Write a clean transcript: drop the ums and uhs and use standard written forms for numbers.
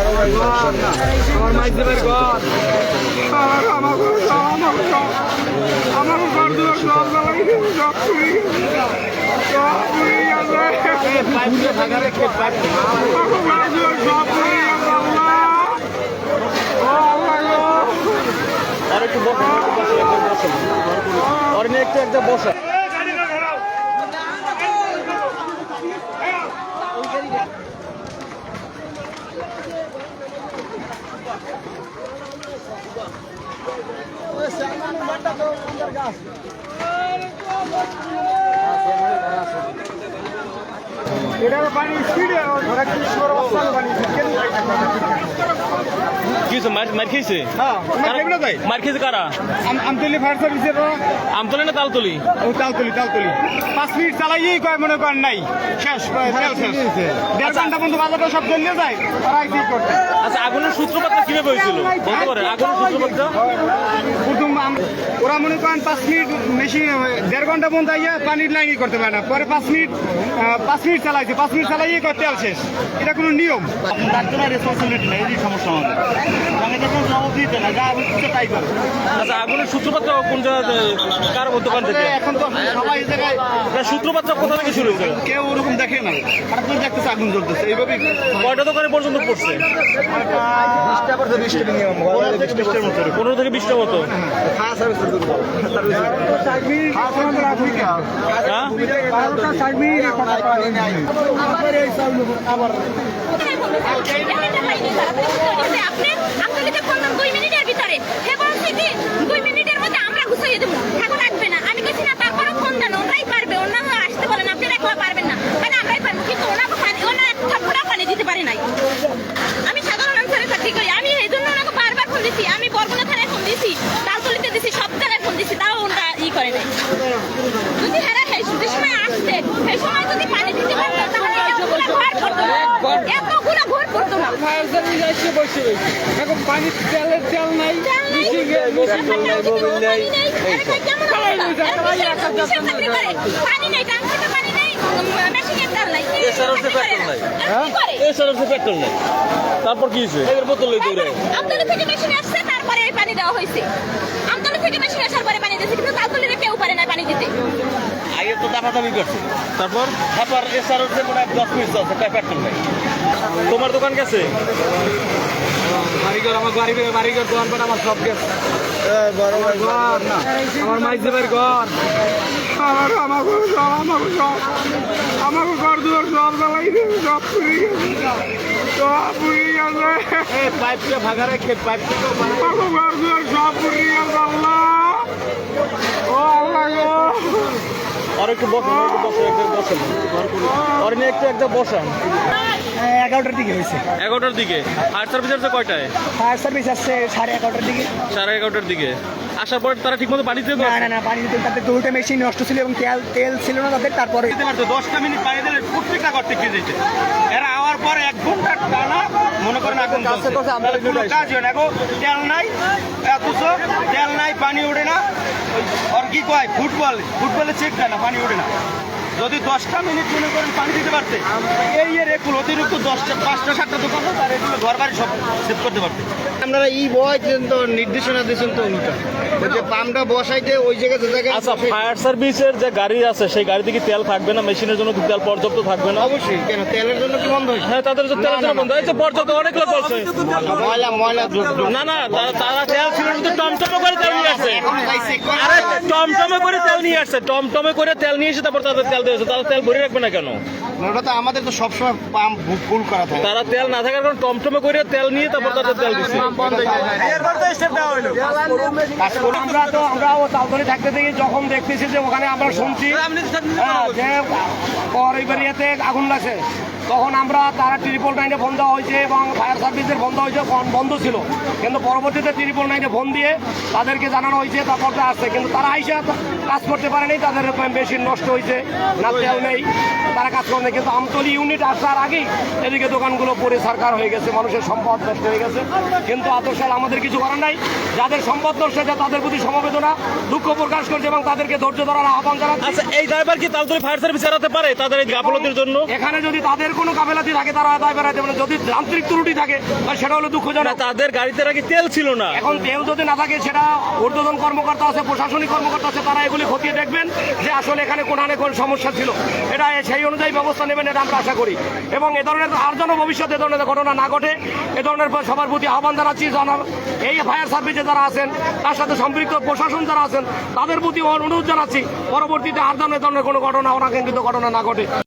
আমার মাইজের ঘর আমাকে ঘর দুয়ার সব জ্বালাই সব পুড়ে গেছে সব পুড়ে গেছে পাইপ ভাগা রেখে পাইপ আমাকে ঘর দুয়ার সব পুড়ে গেছে আল্লাহ ও আল্লাহ আর একটু বসে আর একটু একটা বসা এটার পানি স্পিডে ধরা কি সর অবস্থা পানি কিছু মার খেয়েছে হ্যাঁ কেমন ভাই মার খেয়েছে কারা আমতলি ফায়ার সার্ভিসের আমতলি না তালতলি ও তালতলি 5 মিনিট চালাইয়েই কয় মনে করেন নাই শেষ তেল শেষ 1.5 ঘন্টা পর্যন্ত বাজারটা সব জ্বলিয়ে যায় আর আই ঠিক করতে আচ্ছা আগুনের সূত্রপাতটা কিভাবে হয়েছিল বলতে পারে আগুনের সূত্রপাতটা প্রথম ওরা মনে করেন 5 মিনিট মেশিন 1.5 ঘন্টা পর্যন্ত আইয়া পানির লাইনই করতে পারে না পরে 5 মিনিট চালাইছে 5 মিনিট চালাইয়ে কয় তেল শেষ এটা কোনো নিয়ম তার জন্য রেসপন্সিবিলিটি নেই এই সমস্যা আমাদের আমি তো কোনো জবাব দিতে না যা বুঝতে তাই করে আচ্ছা আগুনের সূত্রপাতটা কোন জায়গা কার দোকান থেকে এখন তো সবাই এই জায়গায় সূত্রপাতটা কোথা থেকে শুরু হয়েছে কেউ ওরকম দেখে না হঠাৎ করে দেখতেছে আগুন জ্বলতেছে এইভাবে কয়টা দোকানে পর্যন্ত পড়ছে 20টা পড়ছে 20টা মিনিমাম 20টার মতো 15 থেকে 20টা মতো ফায়ার সার্ভিসের দূর আফ্রিকা হ্যাঁ 12টা সার্ভিস কথা পানি নাই আবার এই সাউন্ড আবার আপনি আমতলিতে বললাম 2 মিনিটের ভিতরে হে বলছে কি 2 মিনিটের মধ্যে আমরা গুছিয়ে দেবো এখন লাগবে না আমি কইছি না তারপরে ফোন দেন ওরাই পারবে ওনারা আসতে বলেন আপনি একলা পারবেন না মানে আমরাই পারবো কিন্তু ওনাকে পানি ওনারা থাপ্পড়া পানি দিতে পারে নাই আমি সাধারণ মানুষের চাকরি করি আমি এই জন্য ওনাকে বারবার ফোন দিছি আমি বরগুনা থানায় ফোন দিছি তালতলিতে দিছি সব জায়গায় ফোন দিছি তাও ওনারা করে নাই যদি হেরা সেই সময় আসছে সেই সময় যদি পানি দিতে পারতো তাহলে এতগুলো ঘর পড়তো না এতগুলো ঘর পড়তো না ফায়ার সার্ভিস এসে বসে এখন পানি তেল নাই পানি নেই টাঙ্কিতে পানি নেই মেশিনের তেল নাই পেট্রোল নাই তারপর কি হয়েছে এর বোতল লই দৌড়ে আমতলি থেকে মেশিন আসছে তারপরে এই পানি দেওয়া হয়েছে আমতলি থেকে মেশিন আসার পরে পানি দিয়েছে কিন্তু তালতলিতে কেউ পারে না পানি দিতে আগে তো দাবি করছে তারপর এসআরওতে মনে হয় 10 মিনিট আছে পেট্রোল নাই তোমার দোকান গেছে বাড়িঘর আমার বাড়িঘর দোকান পাট আমার সব গেছে ঘর না আমার মাইজের ঘর আমাকে ঘর দুয়ার সব জ্বালাই সব পুড়ে গেছে সব পুড়ে গেছে পাইপটা ভাগা রেখে পাইপ আমাকে ঘর দুয়ার সব পুড়ে গেছে আল্লাহ ও আল্লাহ আর একটু বসেন আর একটা বসান 11টার দিকে হয়েছে 11টার দিকে ফায়ার সার্ভিস আসছে কয়টায় ফায়ার সার্ভিস আসছে 11:30টার দিকে 11:30টার দিকে আসার পর তারা ঠিকমতো পানি দিতে না পানি দিতে তাদের দুটো মেশিন নষ্ট ছিল এবং তেল ছিল না তাদের তারপরে দিতে পারতো 10টা মিনিট পানি দিলে প্রত্যেকটা করতে কি যেতে এরা আওয়ার পর 1 ঘন্টা টানা মনে করেন আগুন জ্বলছে কোনো কাজ হয় না গো তেল নাই অথচ তেল নাই পানি ওঠে না আর কি কয় ফুটবলে চেক দেয় না পানি ওঠে না যদি 10টা মিনিট মনে করেন পানি দিতে পারতে এই একুল অতিরিক্ত 5টা 7টা দোকান তার এগুলো ঘর বাড়ি সব সেভ করতে পারতে আপনারা এই বয় তো নির্দেশনা দিয়েছেন তো উল্টা যে পাম্পটা বসাইতে ওই জায়গায় আচ্ছা ফায়ার সার্ভিসের যে গাড়ি আছে সেই গাড়িতে কি তেল থাকবে না মেশিনের জন্য তেল পর্যাপ্ত থাকবে না অবশ্যই কেন তেলের জন্য কি বন্ধ হয়েছে হ্যাঁ তাদের তেলের জন্য বন্ধ হয়েছে পর্যাপ্ত অনেক লোক বলছে ময়লা না তারা তেল ছিল তো টমটমে করে তেল নিয়ে আসছে আরে টমটমে করে তেল নিয়ে আসছে টমটমে করে তেল নিয়ে এসে তারপর তাদের তেল দিয়েছে তারা তেল ভরে রাখবে না কেন ওটা তো আমাদের তো সবসময় পাম্প ফুল করা থাকে তারা তেল না থাকার কারণে টমটমে করে তেল নিয়ে তারপর তাদের তেল দিচ্ছে আমরাও তালতলি থাকতে থেকে যখন দেখতেছি যে ওখানে আমরা শুনছি যে পরিবারিয়াতে আগুন লাগছে তখন আমরা তারা 999 ফোন দেওয়া হয়েছে এবং ফায়ার সার্ভিসের ফোন দেওয়া হয়েছে বন্ধ ছিল কিন্তু পরবর্তীতে 999 ফোন দিয়ে তাদেরকে জানানো হয়েছে তারপর আসছে কিন্তু তারা আইসা কাজ করতে পারেনি, তাদের মেশিন নষ্ট হয়েছে, না তেল নেই, তারা কাজ করে না। কিন্তু আমতলী ইউনিট আসার আগেই এদিকে দোকানগুলো পরে সরকার হয়ে গেছে, মানুষের সম্পদ নষ্ট হয়ে গেছে। কিন্তু আদর্শাল আমাদের কিছু করার নাই, যাদের সম্পদ নষ্ট হয়েছে তাদের প্রতি সমবেদনা দুঃখ প্রকাশ করছে এবং তাদেরকে ধৈর্য ধরার আহ্বান জানাচ্ছে। আচ্ছা, এই ড্রাইভার কি তালতলী ফায়ার সার্ভিস এড়াতে পারে তাদের এই গাফলতির জন্য? এখানে যদি তাদের কোনো গাফেলাতি থাকে তারা দায় বেড়াতে পারে, যদি যান্ত্রিক ত্রুটি থাকে তাহলে সেটা হলো দুঃখজনক। তাদের গাড়িতে নাকি তেল ছিল না। এখন তেল যদি না থাকে, সেটা ঊর্ধ্বতন কর্মকর্তা আছে, প্রশাসনিক কর্মকর্তা আছে, তারা এগুলি খতিয়ে দেখবেন যে আসলে এখানে কোনখানে কোন সমস্যা ছিল, এটা সেই অনুযায়ী ব্যবস্থা নেবেন, এটা আমরা আশা করি। এবং এ ধরনের আর যেন ভবিষ্যতে এ ধরনের ঘটনা না ঘটে, এ ধরনের সবার প্রতি আহ্বান জানাচ্ছি। এই ফায়ার সার্ভিসে যারা আছেন, তার সাথে সম্পৃক্ত প্রশাসন যারা আছেন, তাদের প্রতি অনুরোধ জানাচ্ছি পরবর্তীতে আর যেন এ ধরনের কোনো ঘটনা, অনাকাঙ্ক্ষিত ঘটনা না ঘটে।